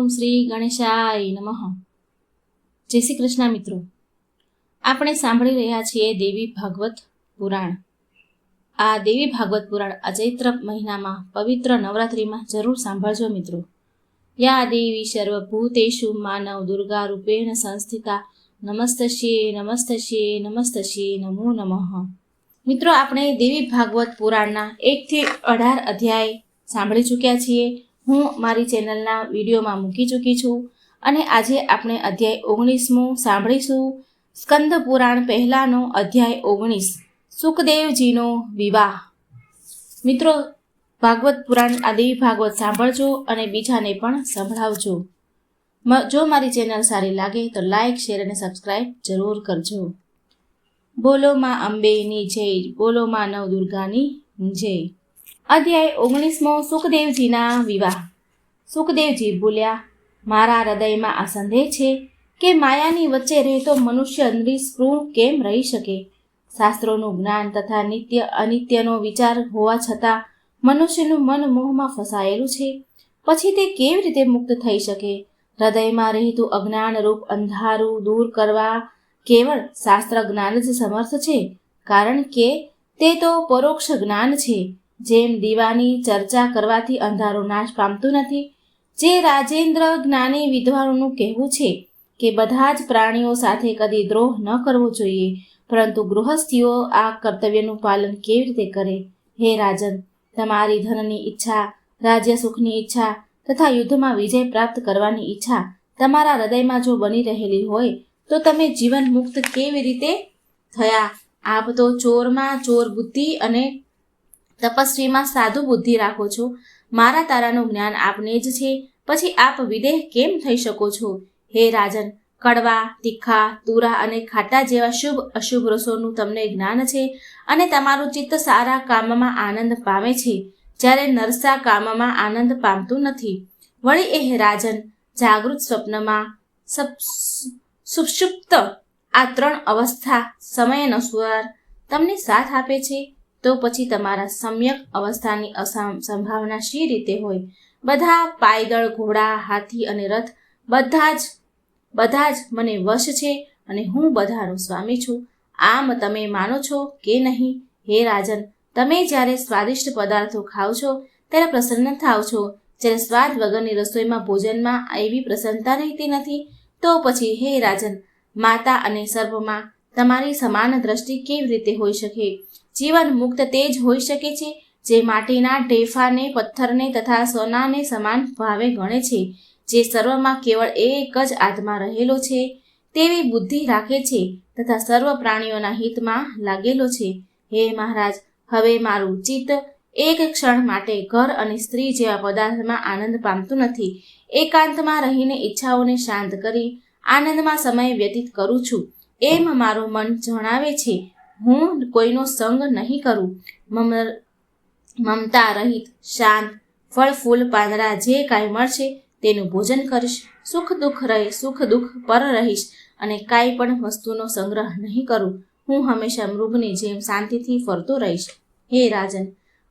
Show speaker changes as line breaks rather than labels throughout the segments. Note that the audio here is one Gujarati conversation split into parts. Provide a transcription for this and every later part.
ઓમ શ્રી ગણેશાય નમઃ. જય શ્રી કૃષ્ણ મિત્રો. આપણે સાંભળી રહ્યા છીએ દેવી ભાગવત પુરાણ. આ દેવી ભાગવત પુરાણ અચૈત્ર મહિનામાં પવિત્ર નવરાત્રિમાં જરૂર સાંભળજો મિત્રો. યા દેવી સર્વભૂતેષુ માનવ દુર્ગા રૂપેણ સંસ્થિતા નમસ્તસ્યે નમસ્તસ્યે નમસ્તસ્યે નમો નમઃ. મિત્રો, આપણે દેવી ભાગવત પુરાણના 1 થી 18 અધ્યાય સાંભળી ચૂક્યા છીએ. હું મારી ચેનલના વિડીયોમાં મૂકી ચૂકી છું અને આજે આપણે અધ્યાય 19મો સાંભળીશું. સ્કંદ પુરાણ પહેલાનો અધ્યાય 19, સુખદેવજીનો વિવાહ. મિત્રો, ભાગવત પુરાણ આ દેવી ભાગવત સાંભળજો અને બીજાને પણ સંભળાવજો. જો મારી ચેનલ સારી લાગે તો લાઈક, શેર અને સબસ્ક્રાઈબ જરૂર કરજો. બોલો માં અંબેની જય, બોલો માં નવ દુર્ગાની જય. અધ્યાય 19મો, સુખદેવજીના વિવાહ. સુખદેવજી બોલ્યા, મારા હૃદયમાં આ સંદેહ છે કે માયાની વચ્ચે રહેતો મનુષ્ય નિષ્પૃહ કેમ રહી શકે? શાસ્ત્રોનું જ્ઞાન તથા નિત્ય અનિત્યનો વિચાર હોવા છતાં મનુષ્યનું મન મોહમાં ફસાયેલું છે. પછી તે કેવી રીતે મુક્ત થઈ શકે? હૃદયમાં રહેતું અજ્ઞાનરૂપ અંધારું દૂર કરવા કેવળ શાસ્ત્ર જ્ઞાન જ સમર્થ છે, કારણ કે તે તો પરોક્ષ જ્ઞાન છે. જેમ દીવાની ચર્ચા કરવાથી અંધારું નાશ પામતું નથી, જે રાજેન્દ્ર જ્ઞાની વિદ્વાનોનું કહેવું છે કે બધા જ પ્રાણીઓ સાથે કદી દ્રોહ ન કરવો જોઈએ, પરંતુ ગૃહસ્થીઓ આ કર્તવ્યનું પાલન કેવી રીતે કરે? હે રાજન, તમારી ધનની ઈચ્છા, રાજ્ય સુખની ઈચ્છા તથા યુદ્ધમાં વિજય પ્રાપ્ત કરવાની ઈચ્છા તમારા હૃદયમાં જો બની રહેલી હોય તો તમે જીવન મુક્ત કેવી રીતે થયા? આપ તો ચોરમાં ચોર બુદ્ધિ અને તપસ્વીમાં સાધુ બુદ્ધિ રાખો છો. મારા તારાનું જ્ઞાન આપને જ છે, પછી આપ વિદેહ કેમ થઈ શકો છો? હે રાજન, કડવા, તીખા, તુરા અને ખાટા જેવા શુભ અશુભ રસોનું તમને જ્ઞાન છે અને તમારું ચિત્ત સારા કામમાં આનંદ પામે છે, જ્યારે નરસા કામમાં આનંદ પામતું નથી. વળી એ રાજન, જાગૃત, સ્વપ્નમાં, સુષુપ્ત આ 3 અવસ્થા સમયાનુસાર તમને સાથ આપે છે, તો પછી તમારા સમ્યક અવસ્થાની સંભાવના શી રીતે હોય? બધા પાયદળ, ઘોડા, હાથી અને રથ બધા જ મને વશ છે અને હું બધાનો સ્વામી છું. આમ તમે માનો છો કે નહીં? હે રાજન, તમે જ્યારે સ્વાદિષ્ટ પદાર્થો ખાઓ છો ત્યારે પ્રસન્ન થાવ છો, જ્યારે સ્વાદ વગરની રસોઈમાં ભોજનમાં એવી પ્રસન્નતા રહેતી નથી. તો પછી હે રાજન, માતા અને સર્પમાં તમારી સમાન દ્રષ્ટિ કેવી રીતે હોઈ શકે? જીવન મુક્ત તે જ હોઈ શકે છે જે માટીના ઢેફાને, પથ્થરને તથા સોનાને સમાન ભાવે ગણે છે, જે સર્વમાં કેવળ એક જ આત્મા રહેલો છે તેવી બુદ્ધિ રાખે છે તથા સર્વ પ્રાણીઓના હિતમાં લાગેલો છે. હે મહારાજ, હવે મારું ચિત્ત એક ક્ષણ માટે ઘર અને સ્ત્રી જેવા પદાર્થમાં આનંદ પામતું નથી. એકાંતમાં રહીને ઈચ્છાઓને શાંત કરી આનંદમાં સમય વ્યતીત કરું છું, એમ મારું મન જણાવે છે. હું કોઈનો સંગ નહીં કરું. મમતા રહિત, શાંત, ફળ ફૂલ પાંદડા જે કાંઈ મળશે તેનું ભોજન કરીશ. સુખ દુઃખ પર રહીશ અને કાંઈ પણ વસ્તુનો સંગ્રહ નહીં કરું. હું હંમેશા મૃગની જેમ શાંતિથી ફરતો રહીશ. હે રાજન,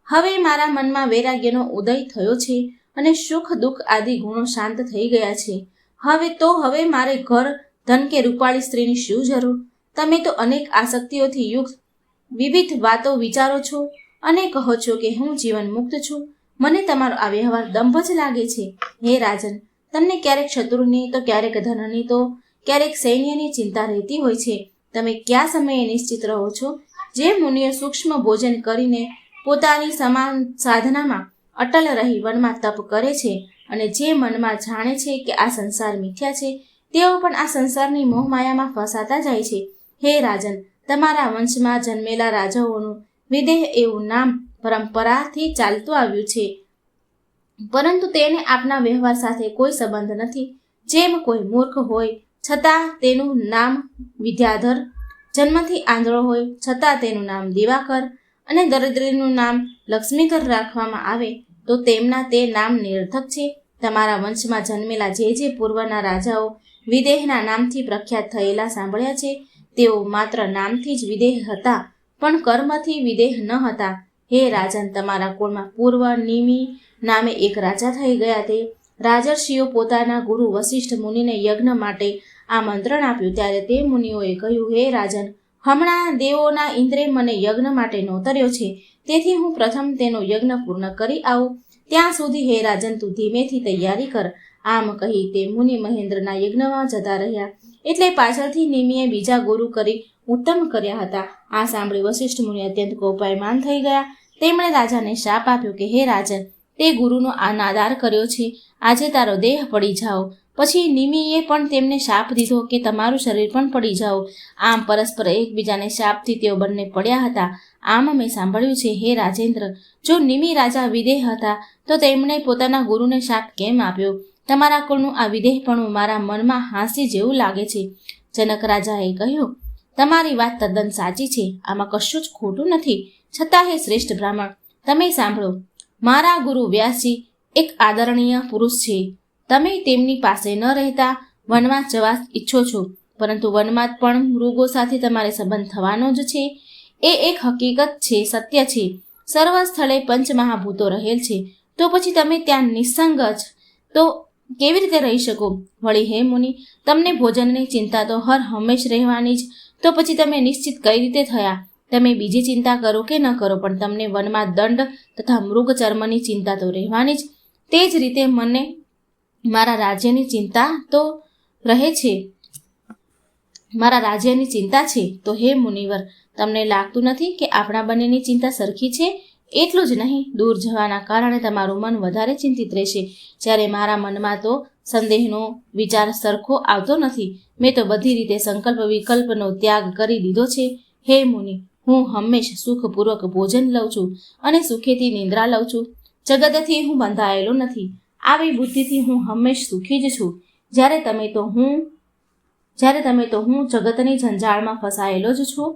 હવે મારા મનમાં વૈરાગ્યનો ઉદય થયો છે અને સુખ દુઃખ આદિ ગુણો શાંત થઈ ગયા છે. હવે મારે ઘર, ધન કે રૂપાળી સ્ત્રીની શું જરૂર? તમે તો અનેક આસક્તિઓથી યુક્ત વિવિધ વાતો વિચારો છો અને કહો છો કે હું જીવન મુક્ત છું. મને તમારો આ વ્યવહાર દંભ જ લાગે છે. હે રાજન, તમને ક્યારેક શત્રુની તો ક્યારેક ધનની તો ક્યારેક સૈન્યની ચિંતા રહેતી હોય છે. તમે કયા સમયે નિશ્ચિત રહો છો? જે મુનિઓ સૂક્ષ્મ ભોજન કરીને પોતાની સમાન સાધનામાં અટલ રહી વનમાં તપ કરે છે અને જે મનમાં જાણે છે કે આ સંસાર મિથ્યા છે, તેઓ પણ આ સંસારની મોહમાયામાં ફસાતા જાય છે. હે રાજન, તમારા વંશમાં જન્મેલા રાજાઓનું વિદેહ એવું નામ પરંપરાથી ચાલતું આવ્યું છે, પરંતુ તેને આપના વ્યવહાર સાથે કોઈ સંબંધ નથી. જેમ કોઈ મૂર્ખ હોય છતાં તેનું નામ વિદ્યાધર, જન્મથી આંધળો હોય છતાં તેનું નામ દિવાકર અને દરિદ્રીનું નામ લક્ષ્મીકર રાખવામાં આવે તો તેમના તે નામ નિરર્થક છે. તમારા વંશમાં જન્મેલા જે પૂર્વના રાજાઓ વિદેહના નામથી પ્રખ્યાત થયેલા સાંભળ્યા છે, તેઓ માત્ર નામથી જ વિદેહ હતા, પણ કર્મથી વિદેહ ન હતા. હે રાજન, તમારા કુળમાં પૂર્વ નિમિ નામે એક રાજા થઈ ગયા. તે રાજર્ષિઓ પોતાના ગુરુ વશિષ્ઠ મુનિને યજ્ઞ માટે આમંત્રણ આપ્યું ત્યારે તે મુનિઓએ કહ્યું, હે રાજન, હમણાં દેવોના ઇન્દ્રે મને યજ્ઞ માટે નોતર્યો છે, તેથી હું પ્રથમ તેનો યજ્ઞ પૂર્ણ કરી આવું. ત્યાં સુધી હે રાજન, તું ધીમેથી તૈયારી કર. આમ કહી તે મુનિ મહેન્દ્રના યજ્ઞમાં જતા રહ્યા. એટલે પાછળથી નિમિએ બીજા ગુરુ કરી ઉત્તમ કર્યા હતા. આ સાંભળી વશિષ્ઠ મુનિ અત્યંત કોપાયમાન થઈ ગયા. તેમણે રાજાને શાપ આપ્યો કે, હે રાજન, તે ગુરુનો અનાદર કર્યો છે, આજે તારો દેહ પડી જાઓ. પછી નિમિએ પણ તેમને શાપ દીધો કે તમારું શરીર પણ પડી જાઓ. આમ પરસ્પર એકબીજાને શાપથી તેઓ બંને પડ્યા હતા. આમ મેં સાંભળ્યું છે, હે રાજેન્દ્ર, જો નિમિ રાજા વિદેહ હતા તો તેમણે પોતાના ગુરુને શાપ કેમ આપ્યો? તમારા કુળનું આ વિદેહપણું મારા મનમાં હાંસી જેવું લાગે છે. જનક રાજાએ કહ્યું, તમારી વાત તદ્દન સાચી છે, આમાં કશું જ ખોટું નથી. છતાં હે શ્રેષ્ઠ બ્રાહ્મણ, તમે સાંભળો. મારા ગુરુ વ્યાસજી એક આદરણીય પુરુષ છે. તમે તેમની પાસે ન રહેતા વનમાં જવા ઈચ્છો છો, પરંતુ વનમાં પણ મૃગો સાથે તમારે સંબંધ થવાનો જ છે. એ એક હકીકત છે, સત્ય છે. સર્વ સ્થળે પંચમહાભૂતો રહેલ છે, તો પછી તમે ત્યાં નિસંગ જ તો કેવી રીતે રહી શકો? વળી હે મુનિ, તમને ભોજનની ચિંતા તો હર હંમેશ રહેવાની જ, તો પછી તમે નિશ્ચિત કઈ રીતે થયા? તમે બીજી ચિંતા કરો કે ન કરો, પણ તમને વનમાં દંડ તથા મૃગ ચર્મની ચિંતા તો રહેવાની જ. તે જ રીતે મને મારા રાજ્યની ચિંતા તો રહે છે. મારા રાજ્યની ચિંતા છે. તો હે મુનિવર, તમને લાગતું નથી કે આપણા બંનેની ચિંતા સરખી છે? એટલું જ નહીં, દૂર જવાના કારણે તમારું મન વધારે ચિંતિત રહેશે, જ્યારે મારા મનમાં તો સંદેહનો વિચાર સરખો આવતો નથી. મેં તો બધી રીતે સંકલ્પ વિકલ્પનો ત્યાગ કરી દીધો છે. હે મુનિ, હું હંમેશ સુખપૂર્વક ભોજન લઉં છું અને સુખેથી નિંદ્રા લઉં છું. જગતથી હું બંધાયેલો નથી. આવી બુદ્ધિથી હું હંમેશ સુખી જ છું. જ્યારે તમે તો હું જગતની ઝંઝાળમાં ફસાયેલો જ છું.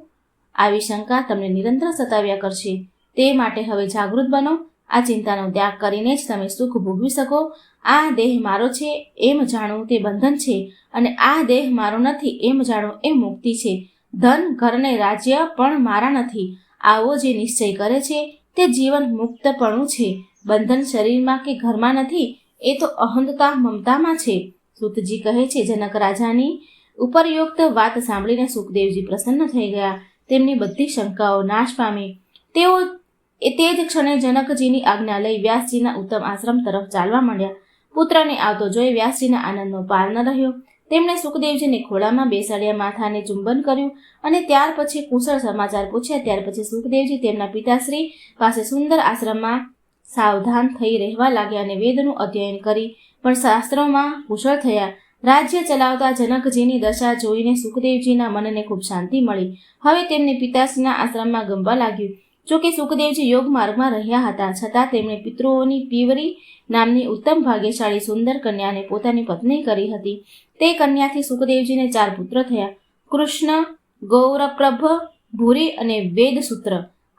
આવી શંકા તમને નિરંતર સતાવ્યા કરશે. તે માટે હવે જાગૃત બનો. આ ચિંતાનો ત્યાગ કરીને જ તમે સુખ ભોગવી શકો. આ દેહ મારો છે એમ જાણવું તે બંધન છે, અને આ દેહ મારો નથી એમ જાણવું એ મુક્તિ છે. ધન, ઘર ને રાજ્ય પણ મારા નથી, આવો જે નિશ્ચય કરે છે તે જીવન મુક્તપણું છે. બંધન શરીરમાં કે ઘરમાં નથી, એ તો અહંતા મમતામાં છે. સૂતજી કહે છે, જનક રાજાની ઉપરયુક્ત વાત સાંભળીને સુખદેવજી પ્રસન્ન થઈ ગયા. તેમની બધી શંકાઓ નાશ પામી. તેઓ તે જ ક્ષણે જનકજીની આજ્ઞા લઈ વ્યાસજીના ઉત્તમ આશ્રમ તરફ ચાલવા માંડ્યા. પુત્રને આવતો જોઈ વ્યાસજીના આનંદનો પાર ન રહ્યો. તેમણે સુખદેવજીને ખોળામાં બેસાડ્યા, માથાને ચુંબન કર્યું અને ત્યાર પછી કુશળ સમાચાર પૂછ્યા. ત્યાર પછી સુખદેવજી તેમના પિતાશ્રી પાસે સુંદર આશ્રમમાં સાવધાન થઈ રહેવા લાગ્યા અને વેદનું અધ્યયન કરી પણ શાસ્ત્રોમાં કુશળ થયા. રાજ્ય ચલાવતા જનકજીની દશા જોઈને સુખદેવજીના મનને ખૂબ શાંતિ મળી. હવે તેમને પિતાશ્રીના આશ્રમમાં ગમવા લાગ્યું. જોકે સુખદેવજી યોગ માર્ગમાં રહ્યા હતા, છતાં તેમણે પિતૃઓની પીવરી નામની ઉત્તમ ભાગ્યશાળી સુંદર કન્યાને પોતાની પત્ની કરી હતી. તે કન્યાથી સુખદેવજીને 4 પુત્ર થયા: કૃષ્ણ, ગૌરપ્રભ, ભૂરી અને વેદસૂત્ર.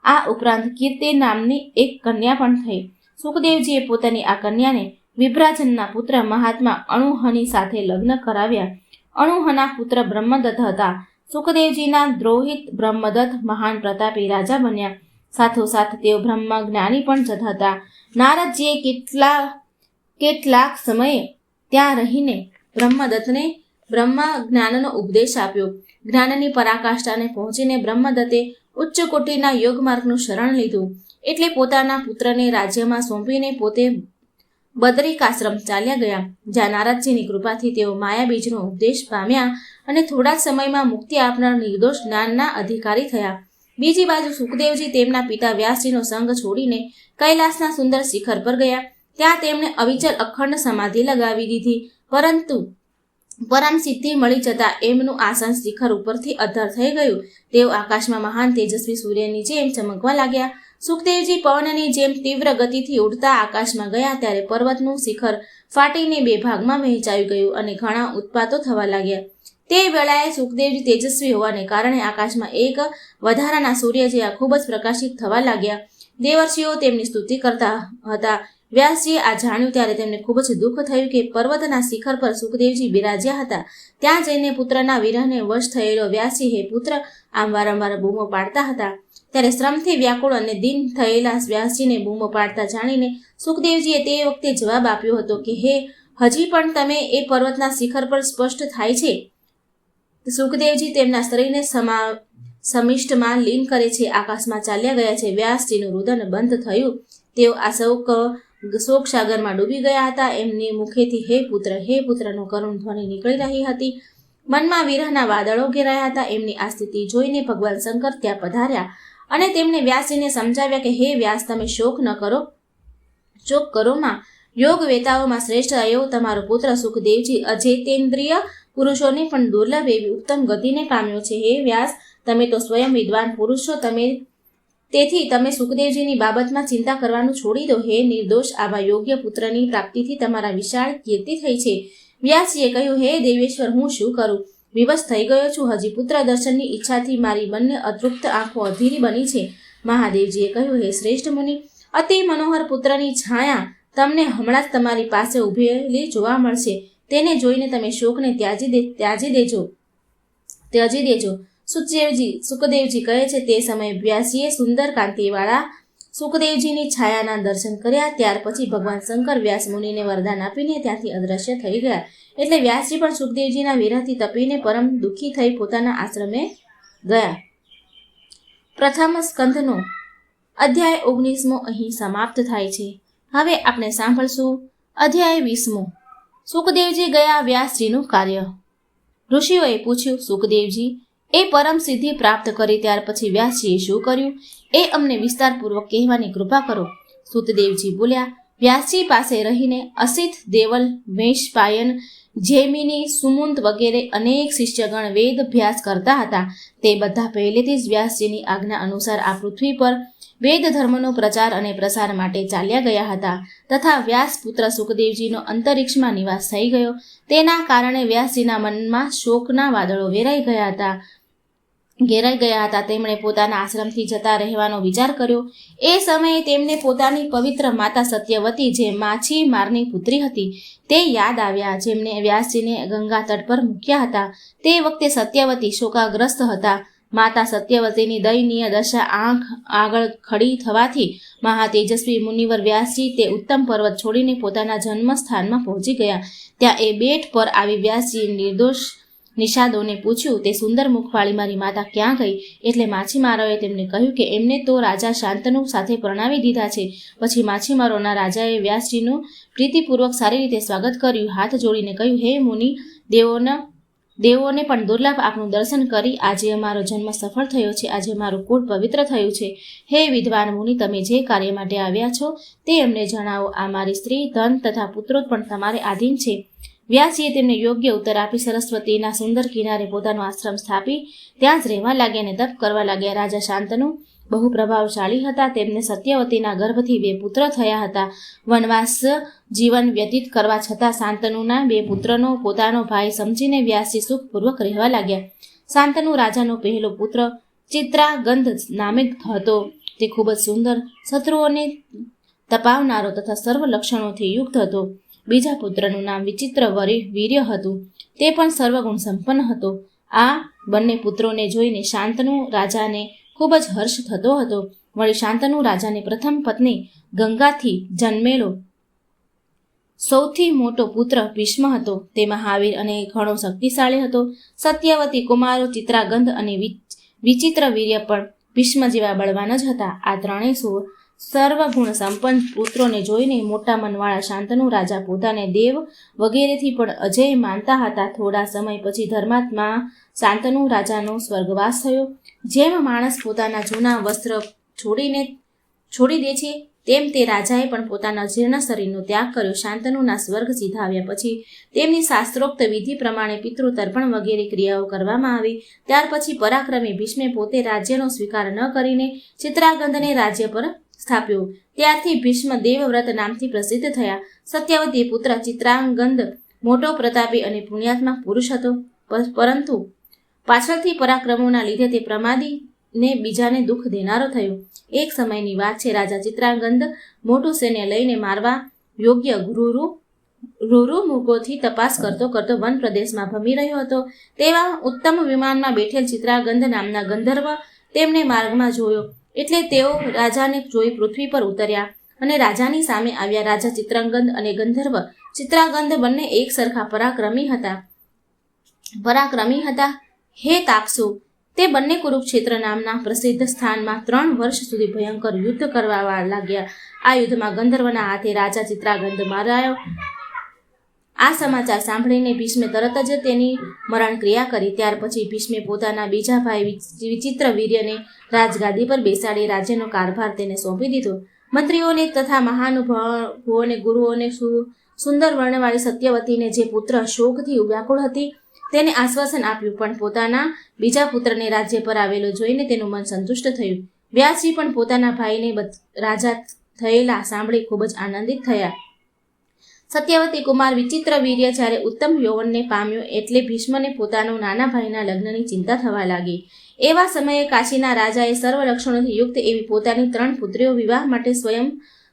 આ ઉપરાંત કીર્તિ નામની એક કન્યા પણ થઈ. સુખદેવજીએ પોતાની આ કન્યાને વિભ્રાજનના પુત્ર મહાત્મા અણુહની સાથે લગ્ન કરાવ્યા. અણુહના પુત્ર બ્રહ્મદત્ત હતા. સુખદેવજીના દ્રોહિત બ્રહ્મદત્ત મહાન પ્રતાપી રાજા બન્યા. સાથોસાથ તેઓ બ્રહ્મ જ્ઞાની પણ હતા. નારદજીએ કેટલાક સમયે ત્યાં રહીને બ્રહ્મદત્તને બ્રહ્મ જ્ઞાનનો ઉપદેશ આપ્યો. જ્ઞાનની પરાકાષ્ઠાને પહોંચીને બ્રહ્મદત્તે ઉચ્ચ કોટીના યોગ માર્ગનું શરણ લીધું. એટલે પોતાના પુત્રને રાજ્યમાં સોંપીને પોતે બદરિકાશ્રમ ચાલ્યા ગયા, જ્યાં નારદજીની કૃપાથી તેઓ માયાબીજનો ઉપદેશ પામ્યા અને થોડા જ સમયમાં મુક્તિ આપનાર નિર્દોષ જ્ઞાનના અધિકારી થયા. બીજી બાજુ સુખદેવજી તેમના પિતા વ્યાસજીનો સંગ છોડીને કૈલાસના સુંદર શિખર પર ગયા. ત્યાં તેમણે અવિચલ અખંડ સમાધિ લગાવી દીધી, પરંતુ પરમ સિદ્ધિ મળી જતા એમનું આસન શિખર ઉપરથી અધ્ધર થઈ ગયું. તેઓ આકાશમાં મહાન તેજસ્વી સૂર્યની જેમ ચમકવા લાગ્યા. સુખદેવજી પવનની જેમ તીવ્ર ગતિથી ઉડતા આકાશમાં ગયા ત્યારે પર્વતનું શિખર ફાટીને 2 ભાગમાં વહેંચાઈ ગયું અને ઘણા ઉત્પાતો થવા લાગ્યા. તે વેળાએ સુખદેવજી તેજસ્વી હોવાને કારણે આકાશમાં એક વધારાના સૂર્ય જેવા ખૂબ જ પ્રકાશિત થવા લાગ્યા. દેવર્ષિઓ તેમની સ્તુતિ કરતા હતા. વ્યાસજીએ આ જાણ્યું ત્યારે તેમને ખૂબ જ દુઃખ થયું કે પર્વતના શિખર પર સુખદેવજી બિરાજ્યા હતા. ત્યાં જઈને પુત્રના વિરહને વશ થયેલો વ્યાસજી હે પુત્ર આમ વારંવાર બૂમો પાડતા હતા. ત્યારે શ્રમથી વ્યાકુળ અને દીન થયેલા વ્યાસજીને બૂમો પાડતા જાણીને સુખદેવજીએ તે વખતે જવાબ આપ્યો હતો કે હે, હજી પણ તમે એ પર્વતના શિખર પર સ્પષ્ટ થાય છે. સુખદેવજી તેમના શરીરને સમિષ્ટમાં લીન કરે છે, આકાશમાં ચાલ્યા ગયા છે. વ્યાસજીનું રુદન બંધ થયું. તેઓ આ શોક સાગરમાં ડૂબી ગયા હતા. એમની મુખેથી હે પુત્રનો કરુણ ધ્વનિ નીકળી રહી હતી. મનમાં વિરહના વાદળો ઘેરાયા હતા. એમની આ સ્થિતિ જોઈને ભગવાન શંકર ત્યાં પધાર્યા અને તેમણે વ્યાસજીને સમજાવ્યા કે હે વ્યાસ, તમે શોક કરો માં. યોગ વેતાઓમાં શ્રેષ્ઠ એવો તમારો પુત્ર સુખદેવજી અજેતેન્દ્રિય પુરુષોને પણ દુર્લભ એવી ઉત્તમ ગતિને પામ્યો છે. હે વ્યાસ, તમે તો સ્વયં વિદ્વાન પુરુષ છો. તેથી તમે સુખદેવજીની બાબતમાં ચિંતા કરવાનું છોડી દો. હે નિર્દોષ, આવા યોગ્ય પુત્રની પ્રાપ્તિથી તમારા વિશાળ કીર્તિ થઈ છે. વ્યાસજીએ કહ્યું, હે દેવેશ્વર, હું શું કરું? વિવશ થઈ ગયો છું. હજી પુત્ર દર્શનની ઈચ્છાથી મારી બંને અતૃપ્ત આંખો અધીરી બની છે. મહાદેવજીએ કહ્યું, હે શ્રેષ્ઠ મુનિ, અતિ મનોહર પુત્રની છાયા તમને હમણાં જ તમારી પાસે ઊભેલી જોવા મળશે. તેને જોઈને તમે શોકને ત્યાજી દેજો. સુખદેવજી કહે છે, તે સમયે વ્યાસજીએ સુંદર કાંતિવાળા સુખદેવજીની છાયાના દર્શન કર્યા. ત્યાર પછી ભગવાન શંકર વ્યાસ મુનિને વરદાન આપીને ત્યાંથી અદ્રશ્ય થઈ ગયા. એટલે વ્યાસજી પણ સુખદેવજીના વિરહથી તપીને પરમ દુઃખી થઈ પોતાના આશ્રમે ગયા. પ્રથમ સ્કંધનો અધ્યાય 19 અહીં સમાપ્ત થાય છે. હવે આપણે સાંભળશું અધ્યાય 20. સુખદેવજી ગયા વ્યાસજીનું કાર્ય. ઋષિઓએ પૂછ્યું, સુખદેવજી એ પરમ સિદ્ધિ પ્રાપ્ત કરી ત્યાર પછી વ્યાસજીએ શું કર્યું એ અમને વિસ્તારપૂર્વક કહેવાની કૃપા કરો. સુતદેવજી બોલ્યા, વ્યાસજી પાસે રહીને અસિત, દેવલ, વૈશપાયન, જૈમિની, સુમુંત વગેરે અનેક શિષ્યગણ વેદ અભ્યાસ કરતા હતા. તે બધા પહેલેથી જ વ્યાસજીની આજ્ઞા અનુસાર આ પૃથ્વી પર વેદ ધર્મનો પ્રચાર અને પ્રસાર માટે ચાલ્યા ગયા હતા. તથા વ્યાસ પુત્ર સુખદેવજીનો અંતરિક્ષમાં નિવાસ થઈ ગયો. તેના કારણે વ્યાસજીના મનમાં શોકના વાદળો ઘેરાઈ ગયા હતા. તેમણે પોતાના આશ્રમથી જતા રહેવાનો વિચાર કર્યો. એ સમયે તેમને પોતાની પવિત્ર માતા સત્યવતી, જે માછીમારની પુત્રી હતી, તે યાદ આવ્યા, જેમને વ્યાસજીને ગંગા તટ પર મૂક્યા હતા. તે વખતે સત્યવતી શોકાગ્રસ્ત હતા. માતા સત્યવતીની દયનીય દશા આંખ આગળ ખડી થવાથી મહાતેજસ્વી મુનિવર વ્યાસજી તે ઉત્તમ પર્વત છોડીને પોતાના જન્મસ્થાનમાં પહોંચી ગયા. ત્યાં એ બેટ પર આવી વ્યાસજી નિર્દોષ નિષાદોને પૂછ્યું, તે સુંદર મુખવાળી મારી માતા ક્યાં ગઈ? એટલે માછીમારોએ તેમને કહ્યું કે એમને તો રાજા શાંતનુ સાથે પરણાવી દીધા છે. પછી માછીમારોના રાજાએ વ્યાસજીનું પ્રીતિપૂર્વક સારી રીતે સ્વાગત કર્યું. હાથ જોડીને કહ્યું, હે મુનિ, દેવોને પણ દુર્લભ આપનું દર્શન કરી આજે અમારો જન્મ સફળ થયો છે. આજે મારું કુળ પવિત્ર થયું છે. હે વિદ્વાન મુનિ, તમે જે કાર્ય માટે આવ્યા છો તે અમને જણાવો. આ મારી સ્ત્રી, ધન તથા પુત્રો પણ તમારે આધીન છે. વ્યાસજીએ તેમને યોગ્ય ઉત્તર આપી સરસ્વતીના સુંદર કિનારે પોતાનો આશ્રમ સ્થાપી ત્યાં જ રહેવા લાગ્યા અને તપ કરવા લાગ્યા. રાજા શાંતનુ બહુ પ્રભાવશાળી હતા. તેમને સત્યવતીના ગર્ભથી 2 પુત્ર થયા હતા. વનવાસ જીવન વ્યતીત કરવા છતાં શાંતનુના 2 પુત્રનો પોતાનો ભાઈ સમજીને વ્યાસજી સુખપૂર્વક રહેવા લાગ્યા. શાંતનુ રાજાનો પહેલો પુત્ર ચિત્રાગંધ નામે હતો. તે ખૂબ જ સુંદર, શત્રુઓને તપાવનારો તથા સર્વ લક્ષણોથી યુક્ત હતો. બીજા પુત્રનું નામ વિચિત્ર વીર્ય હતું. તે પણ સર્વગુણ સંપન્ન હતો. આ બંને પુત્રોને જોઈને શાંતનુ રાજાને ખૂબ જ હર્ષ થતો હતો. વળી શાંતનુ રાજાની પ્રથમ પત્ની ગંગાથી જન્મેલો સૌથી મોટો પુત્ર ભીષ્મ હતો. તે મહાવીર અને ઘણો શક્તિશાળી હતો. સત્યવતી કુમારો ચિત્રાગંધ અને વિચિત્ર વીર્ય પણ ભીષ્મ જેવા બળવાન જ હતા. આ ત્રણેય સર્વગુણ સંપન્ન પુત્રોને જોઈને મોટા મનવાળા શાંતનુ રાજા પોતાને દેવ વગેરેથી પણ અજેય માનતા હતા. થોડા સમય પછી ધર્માત્મા શાંતનુ રાજાનો સ્વર્ગવાસ થયો. જેમ માણસ પોતાના જૂના વસ્ત્ર છોડી દે છે, તેમ તે રાજાએ પણ પોતાના જીર્ણ શરીરનો ત્યાગ કર્યો. શાંતનુના સ્વર્ગ સિધાવ્યા પછી તેમની શાસ્ત્રોક્ત વિધિ પ્રમાણે પિતૃતર્પણ વગેરે ક્રિયાઓ કરવામાં આવી. ત્યાર પછી પરાક્રમી ભીષ્મે પોતે રાજ્યનો સ્વીકાર ન કરીને ચિત્રાગંધને રાજ્ય પર સ્થાપ્યો. ત્યારથી ભીષ્મ દેવવ્રત નામથી પ્રસિદ્ધ થયા. સત્યવતી પુત્ર ચિત્રાંગદ મોટો પ્રતાપી અને પુણ્યાત્મા પુરુષ હતો. પરંતુ પાછળથી પરાક્રમોના લીધે તે પ્રમાદીને બીજાને દુઃખ દેનારો થયો. એક સમયની વાત છે. રાજા ચિત્રાંગદ મોટું સૈન્ય લઈને મારવા યોગ્ય રુરુમુગોથી તપાસ કરતો વન પ્રદેશમાં ભમી રહ્યો હતો. તેવા ઉત્તમ વિમાનમાં બેઠેલ ચિત્રાગંધ નામના ગંધર્વ તેમને માર્ગમાં જોયો એટલે તેઓ રાજાને જોઈ પૃથ્વી પર ઉતર્યા અને રાજાની સામે આવ્યા. રાજા ચિત્રાંગદ અને ગંધર્વ ચિત્રાંગદ બંને એક સરખા પરાક્રમી હતા. હે તાપસુ, તે બંને કુરુક્ષેત્ર નામના પ્રસિદ્ધ સ્થાનમાં 3 વર્ષ સુધી ભયંકર યુદ્ધ કરવા લાગ્યા. આ યુદ્ધમાં ગંધર્વના હાથે રાજા ચિત્રાંગદ મરાયો. આ સમાચાર સાંભળીને ભીષ્મે તરત જ તેની મરણ ક્રિયા કરી. ત્યાર પછી ભીષ્મે પોતાના બીજા ભાઈ વિચિત્રવીર્યને રાજગાદી પર બેસાડી રાજ્યનો કારભાર તેને સોંપી દીધો. મંત્રીઓને તથા મહાનુભાવોને ગુરુઓને સુંદર વર્ણવાળી સત્યવતીને જે પુત્ર શોકથી વ્યાકુળ હતી તેને આશ્વાસન આપ્યું, પણ પોતાના બીજા પુત્રને રાજ્ય પર આવેલો જોઈને તેનું મન સંતુષ્ટ થયું. વ્યાસજી પણ પોતાના ભાઈને રાજા થયેલા સાંભળી ખૂબ જ આનંદિત થયા. સત્યવતી કુમાર વિચિત્રવીર્ય જ્યારે ઉત્તમ યૌવનને પામ્યો એટલે ભીષ્મને પોતાનો નાના ભાઈના લગ્નની ચિંતા થવા લાગી. એવા સમયે કાશીના રાજાએ સર્વ લક્ષણોથી યુક્ત એવી પોતાની 3 પુત્રીઓ વિવાહ માટે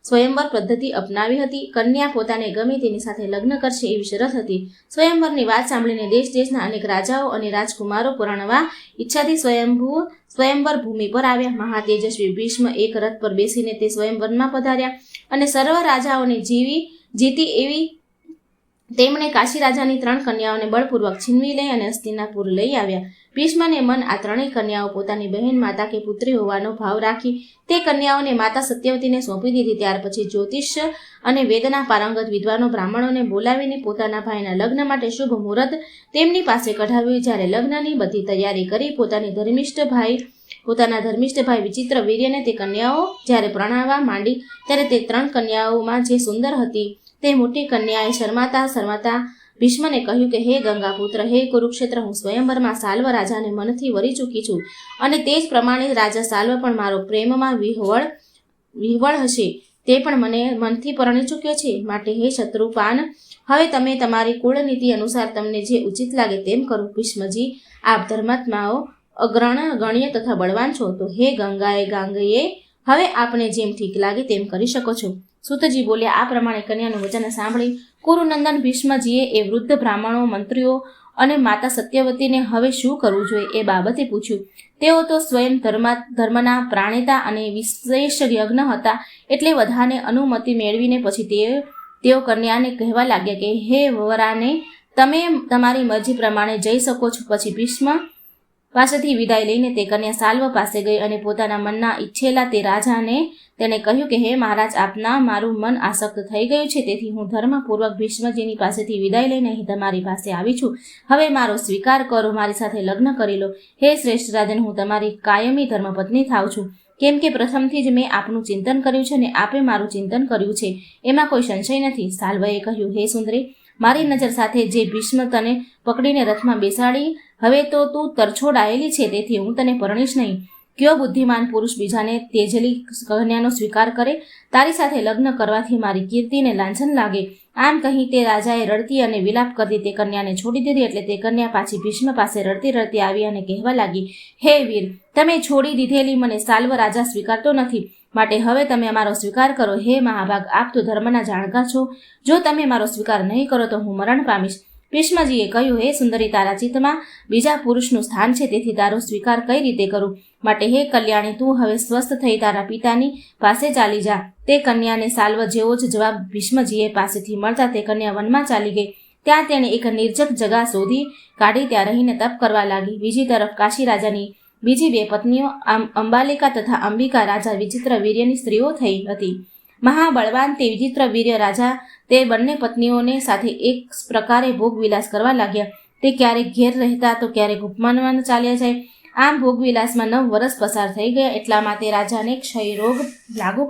સ્વયંવર પદ્ધતિ અપનાવી હતી. કન્યા પોતાને ગમે તેની સાથે લગ્ન કરશે એવી શરત હતી. સ્વયંવરની વાત સાંભળીને દેશ દેશના અનેક રાજાઓ અને રાજકુમારો પરણવા ઈચ્છાથી સ્વયંવર ભૂમિ પર આવ્યા. મહાતેજસ્વી ભીષ્મ એક રથ પર બેસીને તે સ્વયંવરમાં પધાર્યા અને સર્વ રાજાઓને જીતી એવી તેમણે કાશી રાજાની 3 કન્યાઓને બળપૂર્વક છીનવી લઈ અને હસ્તિનાપુર લઈ આવ્યા. ભીષ્મને મન આ 3 કન્યાઓ પોતાની બહેન, માતા કે પુત્રી હોવાનો ભાવ રાખી તે કન્યાઓને માતા સત્યવતીને સોંપી દીધી. ત્યાર પછી જ્યોતિષ અને વેદના પારંગત વિદ્વાનો બ્રાહ્મણોને બોલાવીને પોતાના ભાઈના લગ્ન માટે શુભ મુહૂર્ત તેમની પાસે કઢાવ્યું. જ્યારે લગ્નની બધી તૈયારી કરી પોતાના ધર્મિષ્ઠ ભાઈ વિચિત્રવીર્યને તે કન્યાઓ જ્યારે પ્રણાવવા માંડી ત્યારે તે 3 કન્યાઓમાં જે સુંદર હતી તે મોટી કન્યાએ શરમાતા ભીષ્મને કહ્યું કે હે ગંગાપુત્ર, હે કુરુક્ષેત્ર, હું સ્વયંવરમાં સાલ્વ રાજાને મનથી વરી ચૂકી છું અને તે જ પ્રમાણે રાજા સાલ્વ પણ મારો પ્રેમમાં વિહવળ હશે. તે પણ મને મનથી પરણી ચૂક્યો છે. માટે હે શત્રુપાન, હવે તમે તમારી કુળનીતિ અનુસાર તમને જે ઉચિત લાગે તેમ કરો. ભીષ્મજી, આપ ધર્માત્માઓ અગ્રણ્ય તથા બળવાન છો, તો હે ગાંગેય, હવે આપને જેમ ઠીક લાગે તેમ કરી શકો છો. સૂતજી બોલ્યા. આ પ્રમાણે કન્યાનું વચન સાંભળી કુરુનંદન ભીષ્મજીએ એ વૃદ્ધ બ્રાહ્મણો, મંત્રીઓ અને માતા સત્યવતીને હવે શું કરવું જોઈએ એ બાબતે પૂછ્યું. તેઓ તો સ્વયં ધર્મના પ્રાણેતા અને વિશેષ યજ્ઞ હતા એટલે બધાને અનુમતિ મેળવીને પછી તેઓ કન્યાને કહેવા લાગ્યા કે હે વરાને, તમે તમારી મરજી પ્રમાણે જઈ શકો છો. પછી ભીષ્મ પાસેથી વિદાય લઈને તે કન્યા સાલ્વ પાસે ગઈ અને પોતાના મનના ઈચ્છેલા તે રાજાને તેણે કહ્યું કે હે મહારાજ, આપના મારું મન આસક્ત થઈ ગયું છે, તેથી હું ધર્મપૂર્વક ભીષ્મજીની પાસેથી વિદાય લઈને અહીં તમારી પાસે આવી છું. હવે મારો સ્વીકાર કરો, મારી સાથે લગ્ન કરી લો. હે શ્રેષ્ઠ રાજન, હું તમારી કાયમી ધર્મપત્ની થાઉં છું, કેમ કે પ્રથમથી જ મેં આપનું ચિંતન કર્યું છે અને આપે મારું ચિંતન કર્યું છે, એમાં કોઈ સંશય નથી. સાલ્વએ કહ્યું, હે સુંદરી, મારી નજર સાથે જે ભીષ્મ તને પકડીને રથમાં બેસાડી, હવે તો તું તરછોડાયેલી છે, તેથી હું તને પરણીશ નહીં. કયો બુદ્ધિમાન પુરુષ બીજાને તેજલી કન્યાનો સ્વીકાર કરે? તારી સાથે લગ્ન કરવાથી મારી કીર્તિને લાંછન લાગે. આમ કહી તે રાજાએ રડતી અને વિલાપ કરતી તે કન્યાને છોડી દીધી. એટલે તે કન્યા પાછી ભીષ્મ પાસે રડતી રડતી આવી અને કહેવા લાગી, હે વીર, તમે છોડી દીધેલી મને સાલ્વ રાજા સ્વીકારતો નથી, માટે હવે તમે મારો સ્વીકાર કરો. હે મહાભાગ, આપ તો ધર્મના જાણકાર છો, જો તમે મારો સ્વીકાર નહીં કરો તો હું મરણ પામીશ. ભીષ્મજીએ કહ્યું, હે સુંદરી, તારા ચિત્તમાં બીજા પુરુષનું સ્થાન છે, તેથી તારો સ્વીકાર કઈ રીતે કરું? માટે હે કલ્યાણી, તું હવે સ્વસ્થ થઈ તારા પિતાની પાસે ચાલી જા. તે કન્યાને સાલ્વ જેવો જ જવાબ ભીષ્મજીએ પાસેથી મળતા તે કન્યા વનમાં ચાલી ગઈ. ત્યાં તેણે એક નિર્જક જગા શોધી કાઢી ત્યાં રહીને તપ કરવા લાગી. બીજી તરફ કાશી રાજાની બીજી 2 પત્નીઓ અંબાલિકા તથા અંબિકા રાજા વિચિત્રવીર્યની સ્ત્રીઓ થઈ હતી. મહાબળવાન તે વિચિત્રવીર્ય રાજા તે બંને પત્નીઓને સાથે એક પ્રકારે ભોગવિલાસ કરવા લાગ્યા. તે ક્યારેક ઘેર રહેતા તો ક્યારેક ઉપમાનમાં ચાલ્યા જાય. આમ ભોગવિલાસમાં 9 વર્ષ પસાર થઈ ગયા. એટલામાં તે રાજાને ક્ષય રોગ લાગુ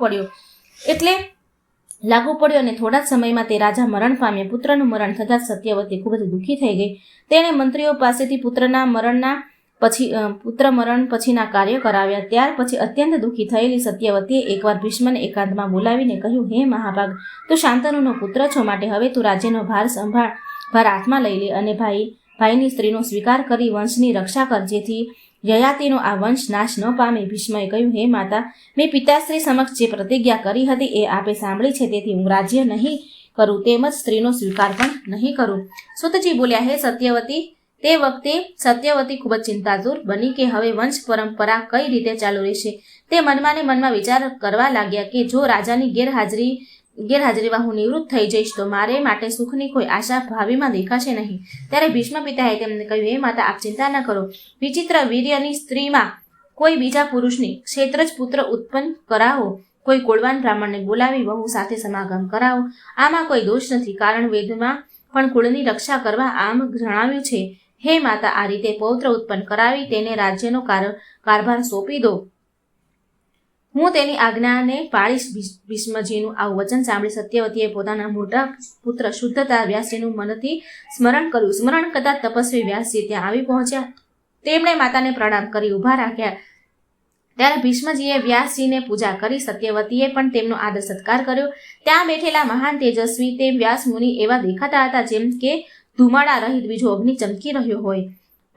પડ્યો અને થોડા જ સમયમાં તે રાજા મરણ પામ્યા. પુત્રનું મરણ થતાં સત્યવતી ખૂબ જ દુઃખી થઈ ગઈ. તેણે મંત્રીઓ પાસેથી પુત્ર મરણ પછીના કાર્ય કરાવ્યા. ત્યાર પછી અત્યંત દુઃખી થયેલી સત્યવતીએ એકવાર ભીષ્મને એકાંતમાં બોલાવીને કહ્યું, હે મહાભાગ, તું શાંતનુનો પુત્ર છો, માટે હવે તું રાજ્યનો ભાર હાથમાં લઈ લે અને ભાઈની સ્ત્રીનો સ્વીકાર કરી વંશની રક્ષા કર, જેથી યયાતિનો આ વંશ નાશ ન પામે. ભીષ્મએ કહ્યું, હે માતા, મેં પિતાશ્રી સમક્ષ જે પ્રતિજ્ઞા કરી હતી એ આપે સાંભળી છે, તેથી હું રાજ્ય નહીં કરું તેમજ સ્ત્રીનો સ્વીકાર પણ નહીં કરું. સુતજી બોલ્યા, હે સત્યવતી, તે વખતે સત્યવતી ખૂબ જ ચિંતાતુર બની કે હવે વંશ પરંપરા કઈ રીતે ચાલુ રહેશે. તે મનમાં ને મનમાં વિચાર કરવા લાગ્યા કે જો રાજાની ગેરહાજરીમાં હું નિવૃત્ત થઈ જઈશ તો મારે માટે સુખની કોઈ આશા ભાવિમાં દેખાશે નહીં. ત્યારે ભીષ્મ પિતાએ તેમને કહ્યું, હે માતા, આપ ચિંતા ન કરો. વિચિત્ર વીર્યની સ્ત્રીમાં કોઈ બીજા પુરુષની ક્ષેત્રજ પુત્ર ઉત્પન્ન કરાવો. કોઈ કુળવાન બ્રાહ્મણને બોલાવી વહુ સાથે સમાગમ કરાવો. આમાં કોઈ દોષ નથી, કારણ વેદમાં પણ કુળની રક્ષા કરવા આમ જણાવ્યું છે. હે માતા, આ રીતે પૌત્ર ઉત્પન્ન કરાવી તેને રાજ્યનો કારભાર સોંપી દો. હું તેની આજ્ઞાને પાળીશ. ભીષ્મજીનું આવું વચન સાંભળી સત્યવતીએ પોતાના મોટા પુત્ર શુદ્ધતા વ્યાસજીનું મનથી સ્મરણ કર્યું. સ્મરણ કરતા તપસ્વી વ્યાસજી ત્યાં આવી પહોંચ્યા. તેમણે માતાને પ્રણામ કરી ઊભા રાખ્યા. ત્યારે ભીષ્મજીએ વ્યાસજીને પૂજા કરી. સત્યવતીએ પણ તેમનો આદર સત્કાર કર્યો. ત્યાં બેઠેલા મહાન તેજસ્વી તે વ્યાસ મુનિ એવા દેખાતા હતા જેમ કે ધુમાડા રહિત બીજો અગ્નિ ચમકી રહ્યો હોય.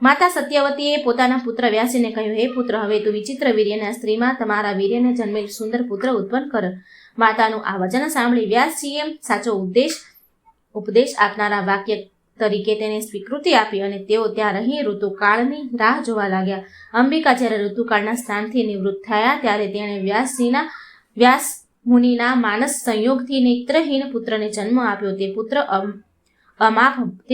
માતા સત્યવતીએ પોતાના પુત્ર વ્યાસજીને કહ્યું, હે પુત્ર, હવે તું વિચિત્ર વીર્યના સ્ત્રીમાં તમારા વીર્યને જન્મેલ સુંદર પુત્ર ઉત્પન્ન કર. માતાનું આ વચન સાંભળી વ્યાસજીએ સાચો ઉપદેશ આપનારા વાક્ય તરીકે તેને સ્વીકૃતિ આપી અને તેઓ ત્યાં રહી ઋતુકાળની રાહ જોવા લાગ્યા. અંબિકા જ્યારે ઋતુકાળના સ્થાનથી નિવૃત્ત થયા ત્યારે તેણે વ્યાસ મુનિના માનસ સંયોગથી નેત્રહીન પુત્રને જન્મ આપ્યો. તે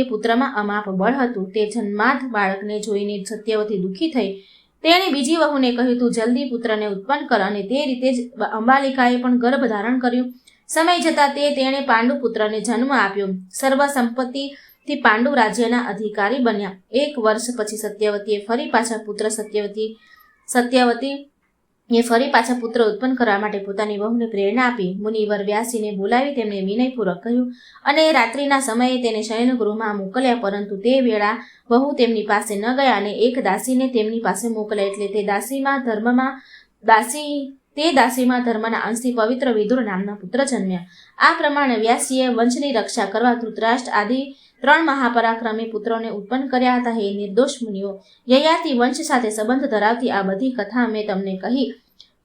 પુત્રમાં અમાપ બળ હતું. તે જન્માત બાળકને જોઈને સત્યવતી દુઃખી થઈ. તેણે બીજી વહુને કહ્યું, તું જલ્દી પુત્રને ઉત્પન્ન કર. અને તે રીતે જ અંબાલિકાએ પણ ગર્ભ ધારણ કર્યું. સમય જતાં તેણે પાંડુ પુત્રને જન્મ આપ્યો. સર્વ સંપત્તિથી પાંડુ રાજ્યના અધિકારી બન્યા. 1 વર્ષ પછી સત્યવતીએ ફરી પાછા પુત્ર ઉત્પન્ન કરવા માટે પોતાની વહુને પ્રેરણા આપી. મુનિવર વ્યાસજીને બોલાવી તેમને વિનયપૂર્વક કહ્યું અને રાત્રિના સમયે તેને શયનગૃહમાં મોકલ્યા. પરંતુ તે વેળા વહુ તેમની પાસે ન ગયા અને એક દાસીને તેમની પાસે મોકલ્યા. એટલે તે દાસીમાં ધર્મના અંશથી પવિત્ર વિદુર નામના પુત્ર જન્મ્યા. આ પ્રમાણે વ્યાસજીએ વંશની રક્ષા કરવા ધૃતરાષ્ટ્ર આદિ 3 મહાપરાક્રમી પુત્રોને ઉત્પન્ન કર્યા હતા. હે નિર્દોષ મુનિઓ, યયાતિ વંશ સાથે સંબંધ ધરાવતી આ બધી કથા મેં તમને કહી.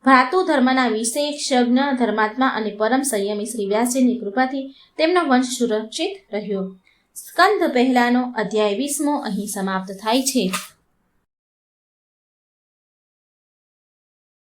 ભ્રાતુ ધર્મના વિશેષજ્ઞ ધર્માત્મા અને પરમ સંયમી શ્રી વ્યાસજીની કૃપાથી તેમનો વંશ સુરક્ષિત રહ્યો. સ્કંદ પહેલાનો અધ્યાય 20મો અહીં સમાપ્ત થાય છે.